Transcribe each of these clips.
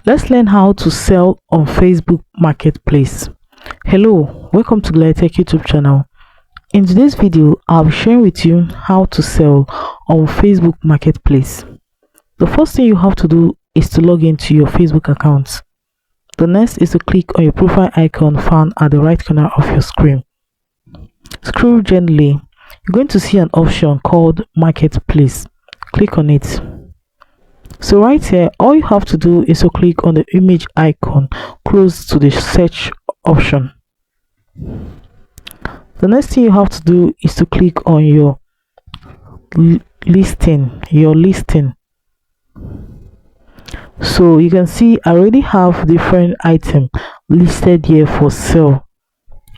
Let's learn how to sell on Facebook Marketplace. Hello, welcome to Tech YouTube channel. In today's video, I'll be sharing with you how to sell on Facebook Marketplace. The first thing you have to do is to log into your Facebook account. The next is to click on your profile icon found at the right corner of your screen. Scroll gently. You're going to see an option called Marketplace. Click on it. So right here, all you have to do is to click on the image icon close to the search option. The next thing you have to do is to click on your listing. So you can see I already have different items listed here for sale.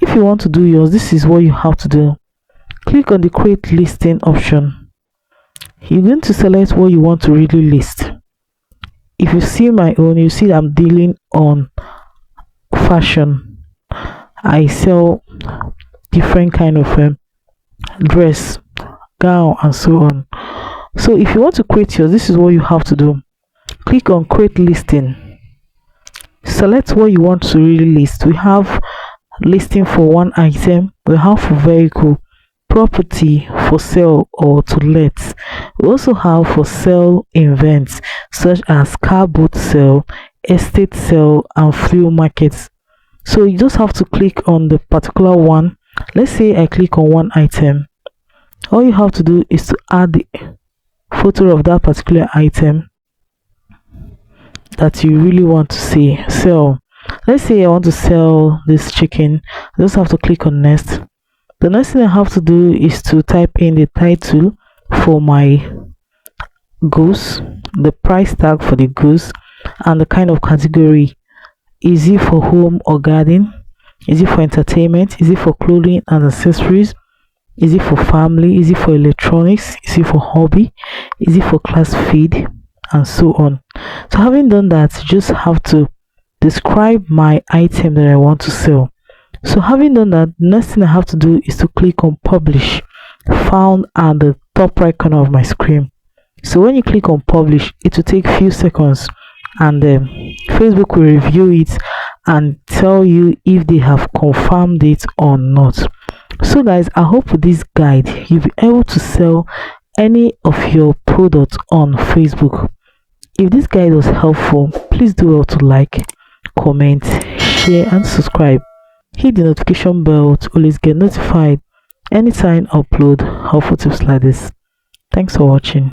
If you want to do yours, this is what you have to do. Click on the create listing option. You're going to select what you want to really list. If you see my own, you see I'm dealing on fashion. I sell different kind of dress, gown, and so on. So if you want to create yours, this is what you have to do. Click on create listing. Select what you want to really list. We have listing for one item, we have for vehicle, property for sale or to let. We also have for sale events such as car boot sale, estate sale, and flea markets. So you just have to click on the particular one. Let's say I click on one item. All you have to do is to add the photo of that particular item that you really want to see sell. Let's say I want to sell this chicken. I just have to click on next. The next thing I have to do is to type in the title for my goose, the price tag for the goose, and the kind of category. Is it for home or garden? Is it for entertainment? Is it for clothing and accessories? Is it for family? Is it for electronics? Is it for hobby? Is it for class feed? And so on. So having done that, you just have to describe my item that I want to sell. So having done that, the next thing I have to do is to click on publish, found at the top right corner of my screen. So when you click on publish, it will take a few seconds, and Facebook will review it and tell you if they have confirmed it or not. So guys, I hope with this guide you'll be able to sell any of your products on Facebook. If this guide was helpful, please do well to like, comment, share, and subscribe. Hit the notification bell to always get notified anytime I upload helpful tips like this. Thanks for watching.